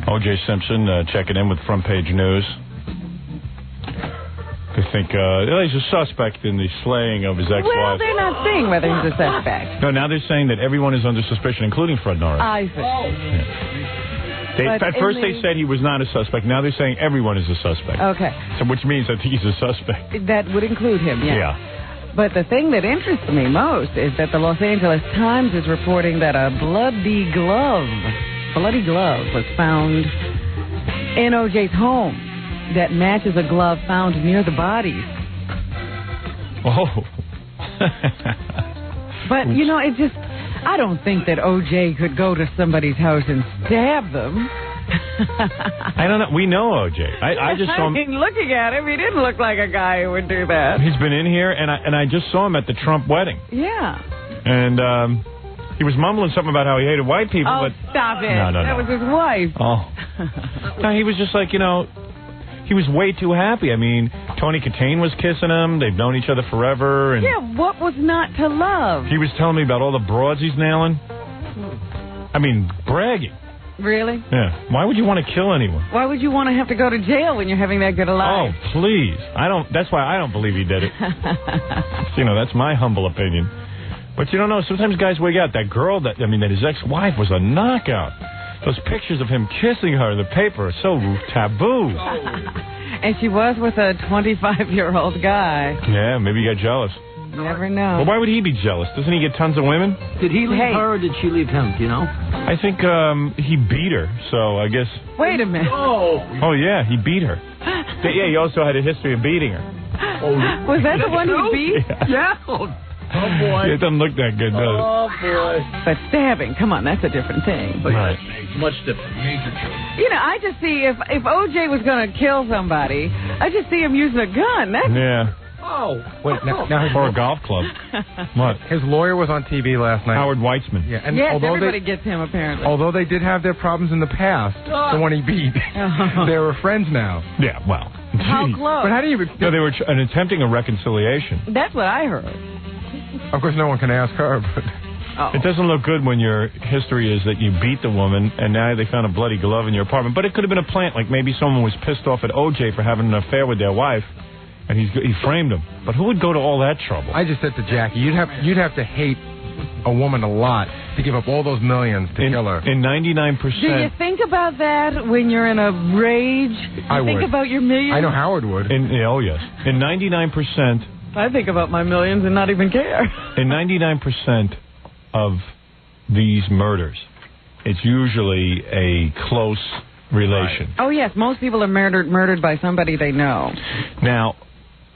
O.J. Simpson checking in with Front Page News. They think he's a suspect in the slaying of his ex-wife. Well, they're not saying whether he's a suspect. No, now they're saying that everyone is under suspicion, including Fred Norris. I see. Yeah. At first they said he was not a suspect. Now they're saying everyone is a suspect. Okay. So which means I think he's a suspect. That would include him, yeah. Yeah. But the thing that interests me most is that the Los Angeles Times is reporting that a bloody glove was found in O.J.'s home that matches a glove found near the bodies. Oh. But, you know, I don't think that O.J. could go to somebody's house and stab them. I don't know. We know O.J. I just saw him. I mean, looking at him, he didn't look like a guy who would do that. He's been in here, and I just saw him at the Trump wedding. Yeah. And he was mumbling something about how he hated white people. Oh, but stop it. No. That was his wife. Oh. No, he was just like, you know, he was way too happy. I mean, Tony Katane was kissing him. They've known each other forever. And yeah, what was not to love? he was telling me about all the broads he's nailing. I mean, bragging. Really? Yeah. Why would you want to kill anyone? Why would you want to have to go to jail when you're having that good a life? Oh, please. That's why I don't believe he did it. You know, that's my humble opinion. But you don't know, sometimes guys wig out. That girl, that his ex-wife was a knockout. Those pictures of him kissing her in the paper are so taboo. And she was with a 25-year-old guy. Yeah, maybe he got jealous. You never know. Well, why would he be jealous? Doesn't he get tons of women? Did he leave her or did she leave him? Do you know? I think he beat her, so I guess... Wait a minute. Oh, yeah, he beat her. Yeah, he also had a history of beating her. Was that the one he beat? Yeah. Oh, boy. It doesn't look that good, does it? Oh, boy. But stabbing, come on, that's a different thing. Right. Much different. Major trouble. You know, I just see if O.J. was going to kill somebody, I just see him using a gun. That's... Yeah. Oh. Wait, now or a golf club. What? His lawyer was on TV last night. Howard Weitzman. Yeah, and yes, everybody gets him, apparently. Although they did have their problems in the past, the one he beat, they were friends now. Yeah, well. How close? But how do you... No, they were attempting a reconciliation. That's what I heard. Of course, no one can ask her, but... Oh. It doesn't look good when your history is that you beat the woman and now they found a bloody glove in your apartment. But it could have been a plant, like maybe someone was pissed off at O.J. for having an affair with their wife, and he framed him. But who would go to all that trouble? I just said to Jackie, you'd have to hate a woman a lot to give up all those millions to kill her. In 99%... Do you think about that when you're in a rage? I would. Think about your millions? I know Howard would. Oh, yes. In 99%... I think about my millions and not even care. In 99% of these murders, it's usually a close relation. Right. Oh, yes. Most people are murdered by somebody they know. Now,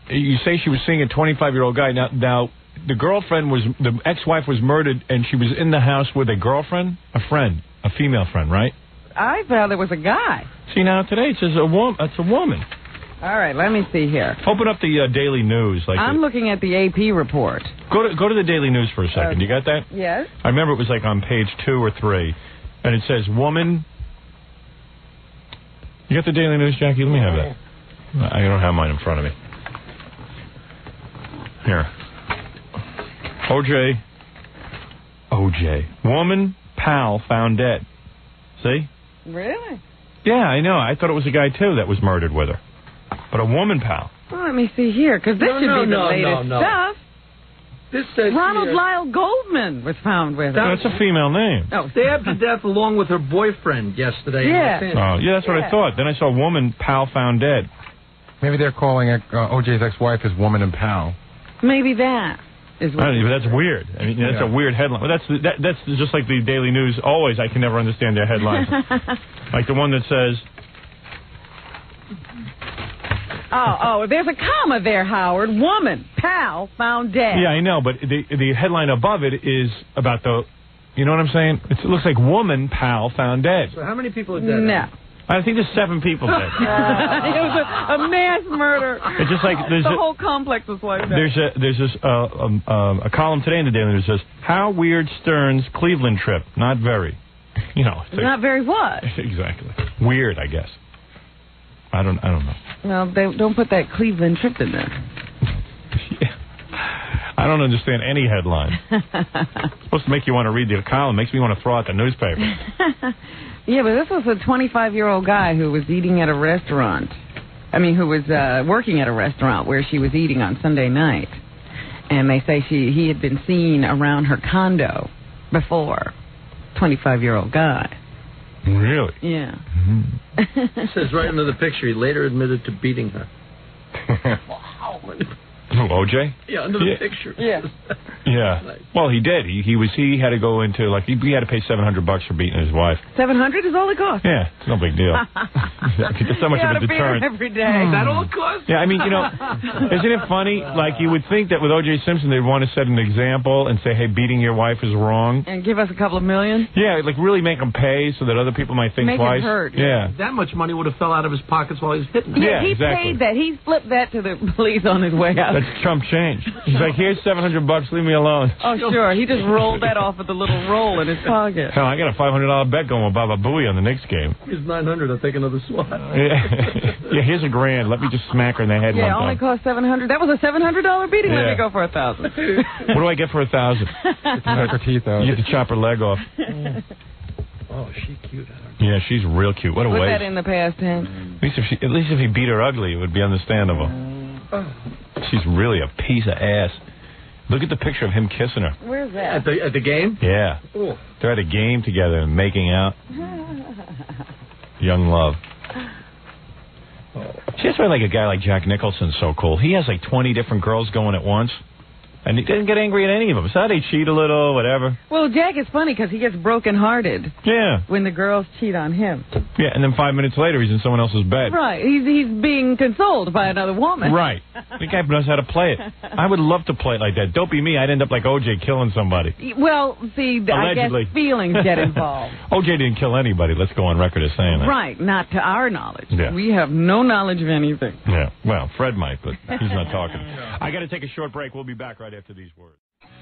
you say she was seeing a 25-year-old guy. Now, the ex-wife was murdered, and she was in the house with a girlfriend, a female friend, right? I thought it was a guy. See, now today it says it's a woman. All right, let me see here. Open up the Daily News. I'm looking at the AP report. Go to the Daily News for a second. You got that? Yes. I remember it was like on page 2 or 3, and it says woman. You got the Daily News, Jackie? Let me have that. I don't have mine in front of me. Here. OJ. Woman, pal, found dead. See? Really? Yeah, I know. I thought it was a guy, too, that was murdered with her. But a woman, pal. Well, let me see here, because this should be the latest stuff. This says Ronald here, Lyle Goldman was found with her. That's a female name. Oh, stabbed to death along with her boyfriend yesterday. Yeah. Oh, yeah, that's what I thought. Then I saw woman, pal, found dead. Maybe they're calling O.J.'s ex-wife his woman and pal. Maybe that is what... But that's weird. I mean, that's a weird headline. Well, that's just like the Daily News. Always, I can never understand their headlines. Like the one that says... Oh, there's a comma there, Howard. Woman, pal, found dead. Yeah, I know, but the headline above it is about the... You know what I'm saying? It looks like woman, pal, found dead. So how many people are dead? No. I think there's 7 people dead. It was a mass murder. It's just like there's the whole complex was wiped out. There's a column today in the Daily News that says, "How weird Stern's Cleveland trip? Not very." You know. Not very what? Exactly. Weird, I guess. I don't know. Well, they don't put that Cleveland trip in there. Yeah. I don't understand any headline. It's supposed to make you want to read the column. Makes me want to throw out the newspaper. Yeah, but this was a 25-year-old guy who was eating at a restaurant. I mean, who was working at a restaurant where she was eating on Sunday night. And they say he had been seen around her condo before. 25-year-old guy. Really? Yeah. It says right under the picture, he later admitted to beating her. Who, O.J.? Yeah, under the picture. Yeah. Yeah. Well, he did. He had to go into, like, he had to pay $700 for beating his wife. $700 is all it costs? Yeah, it's no big deal. It's so much of a deterrent. Every day. Is that all it costs? Yeah, I mean, isn't it funny? Like, you would think that with O.J. Simpson, they'd want to set an example and say, hey, beating your wife is wrong. And give us a couple of million? Yeah, like really make him pay so that other people might think twice. Make it hurt. Yeah. That much money would have fell out of his pockets while he was hitting her. Yeah, he exactly. paid that. He flipped that to the police on his way out. That's Trump change. He's like, here's $700, leave me alone. Oh, sure. He just rolled that off with a little roll in his pocket. Hell, I got a $500 bet going with Baba Booey on the Knicks game. Here's $900. I'll take another swat. Yeah, here's $1,000. Let me just smack her in the head one Yeah, time. only cost $700. That was a $700 beating. Let me go for $1,000. What do I get for $1,000? Knock her teeth out. You get to chop her leg off. Oh, she's cute. Yeah, she's real cute. What a Put waste. that in the past tense. At least if he beat her ugly, it would be understandable. She's really a piece of ass. Look at the picture of him kissing her. Where's that? At the game? Yeah. Oh. They're at a game together and making out. Young love. See, that's why like a guy like Jack Nicholson's so cool. He has like 20 different girls going at once. And he didn't get angry at any of them. So they cheat a little, whatever. Well, Jack is funny because he gets brokenhearted Yeah. when the girls cheat on him. Yeah, and then 5 minutes later, he's in someone else's bed. Right. He's being consoled by another woman. Right. The guy knows how to play it. I would love to play it like that. Don't be me. I'd end up like O.J. killing somebody. Well, see, Allegedly. I guess feelings get involved. O.J. didn't kill anybody. Let's go on record as saying that. Right. Not to our knowledge. Yeah. We have no knowledge of anything. Yeah. Well, Fred might, but he's not talking. I got to take a short break. We'll be back right after these words. We're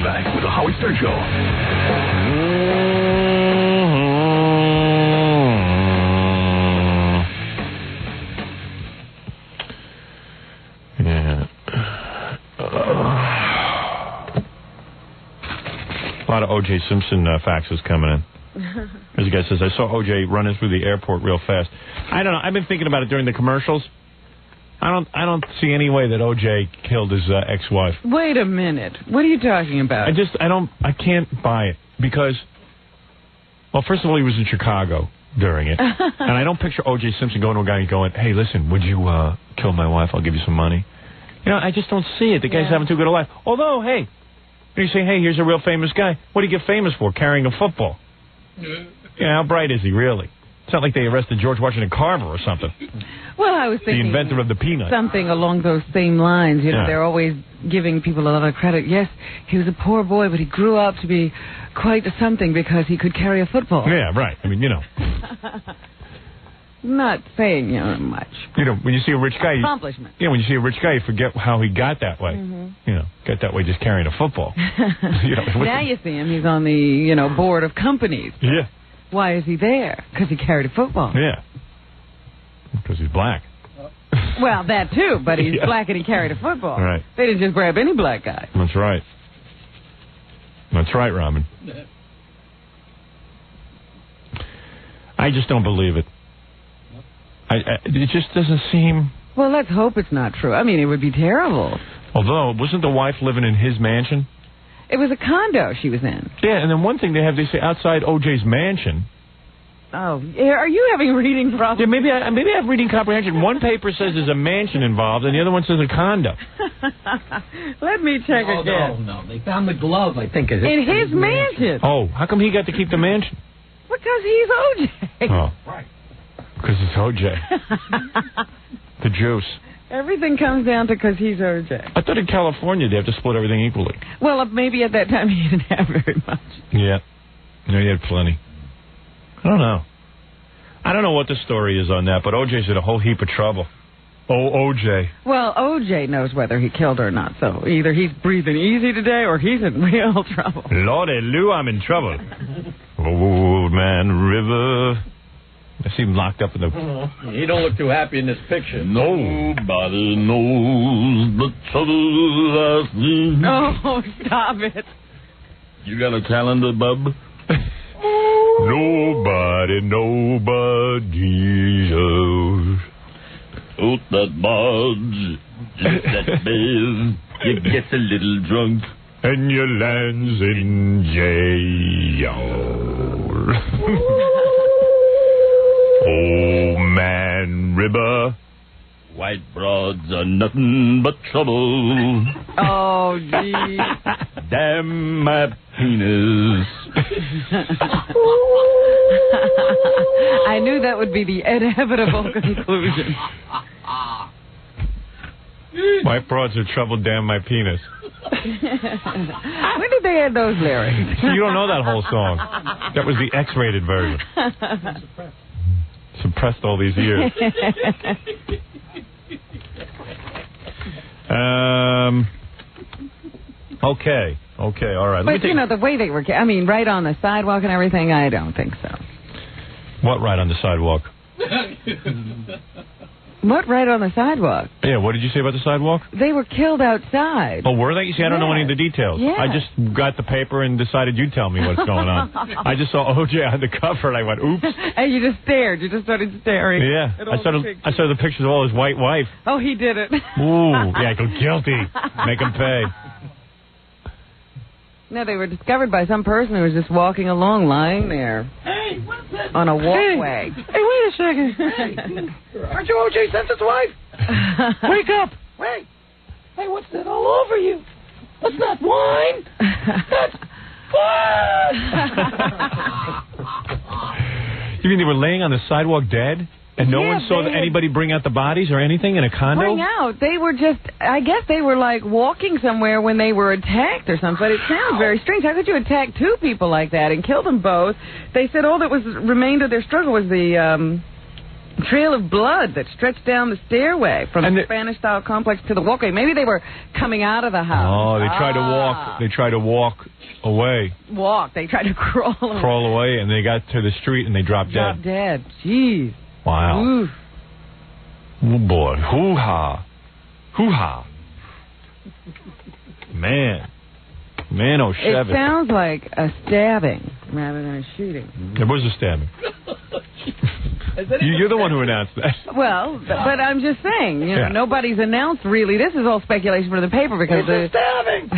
back with the Howard Stern Show. Yeah. A lot of O.J. Simpson faxes coming in. As a guy says, I saw O.J. running through the airport real fast. I don't know. I've been thinking about it during the commercials. I don't see any way that O.J. killed his ex-wife. Wait a minute. What are you talking about? I can't buy it because, well, first of all, he was in Chicago during it. And I don't picture O.J. Simpson going to a guy and going, hey, listen, would you kill my wife? I'll give you some money. You know, I just don't see it. The guy's having too good a life. Although, hey, you say, hey, here's a real famous guy. What do you get famous for? Carrying a football. Yeah, how bright is he, really? It's not like they arrested George Washington Carver or something. Well, I was thinking... The inventor of the peanut. Something along those same lines. You know, they're always giving people a lot of credit. Yes, he was a poor boy, but he grew up to be quite something because he could carry a football. Yeah, right. I mean, you know. Not saying, much. You know, when you see a rich guy... Accomplishment. Yeah, when you see a rich guy, you forget how he got that way. Mm-hmm. You know, got that way just carrying a football. Now you see him. He's on the, board of companies. Yeah. Why is he there? Because he carried a football. Yeah. Because he's black. Well, that too, but he's black and he carried a football. Right. They didn't just grab any black guy. That's right. That's right, Robin. I just don't believe it. It just doesn't seem... Well, let's hope it's not true. I mean, it would be terrible. Although, wasn't the wife living in his mansion? It was a condo she was in. Yeah, and then one thing they say outside O.J.'s mansion. Oh, are you having reading problems? Yeah, maybe I have reading comprehension. One paper says there's a mansion involved, and the other one says a condo. Let me check again. No, they found the glove, I think. In his mansion. Oh, how come he got to keep the mansion? Because he's O.J. Oh, right. Because it's O.J. The juice. Everything comes down to because he's O.J. I thought in California they have to split everything equally. Well, maybe at that time he didn't have very much. Yeah. No, he had plenty. I don't know. I don't know what the story is on that, but O.J.'s in a whole heap of trouble. Oh, O.J. Well, O.J. knows whether he killed her or not, so either he's breathing easy today or he's in real trouble. Lordy Lou, I'm in trouble. Old Man River. I see him locked up in the... He don't look too happy in this picture. Nobody knows the trouble I see. Oh, stop it. You got a calendar, bub? Nobody else. Out that barge, just that bill. You get a little drunk. And your lands in jail. Old Man River. White broads are nothing but trouble. Oh, gee. Damn my penis. I knew that would be the inevitable conclusion. White broads are trouble, damn my penis. When did they add those lyrics? You don't know that whole song. That was the X-rated version. Suppressed all these years. Okay, all right. But, you know, the way they were, I mean, right on the sidewalk and everything, I don't think so. What right on the sidewalk? What right on the sidewalk? Yeah, what did you say about the sidewalk? They were killed outside. Oh, were they? You see, I don't know any of the details. Yeah. I just got the paper and decided you'd tell me what's going on. I just saw OJ on the cover and I went, oops. And you just stared. You just started staring. Yeah. I saw the pictures of all his white wife. Oh, he did it. Ooh, yeah, I go guilty. Make him pay. No, they were discovered by some person who was just walking along, lying there. Hey, what's that? On a walkway. Hey, wait a second. Hey, aren't you O.J. Simpson's wife? Wake up. Wait. Hey, what's that all over you? That's not wine. That's blood. You mean they were laying on the sidewalk dead? And no one saw anybody bring out the bodies or anything in a condo? Bring out. They were just, I guess they were like walking somewhere when they were attacked or something. But it sounds very strange. How could you attack two people like that and kill them both? They said all that was remained of their struggle was the trail of blood that stretched down the stairway from the Spanish-style complex to the walkway. Maybe they were coming out of the house. Oh, they tried to walk. They tried to walk away. They tried to crawl away. Crawl away, and they got to the street and they dropped dead. Dead. Jeez. Wow. Oof. Oh, boy. Hoo-ha. Hoo-ha. Man, oh, Chevy. It sounds like a stabbing rather than a shooting. It was a stabbing. You're the one who announced that. Well, but I'm just saying, you know, nobody's announced really. This is all speculation for the paper because it's a stabbing.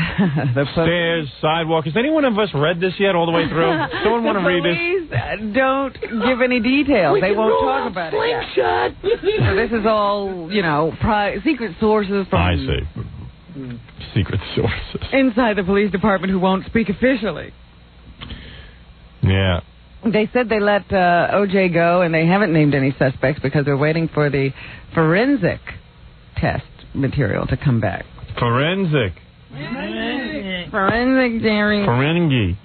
The stairs, sidewalk. Has anyone of us read this yet all the way through? Someone want to read this? Please don't give any details. They won't talk about it yet. So this is all, you know, secret sources from... I see. Secret sources. Inside the police department who won't speak officially. Yeah. They said they let O.J. go, and they haven't named any suspects because they're waiting for the forensic test material to come back. Forensic, Jerry. Ferengi.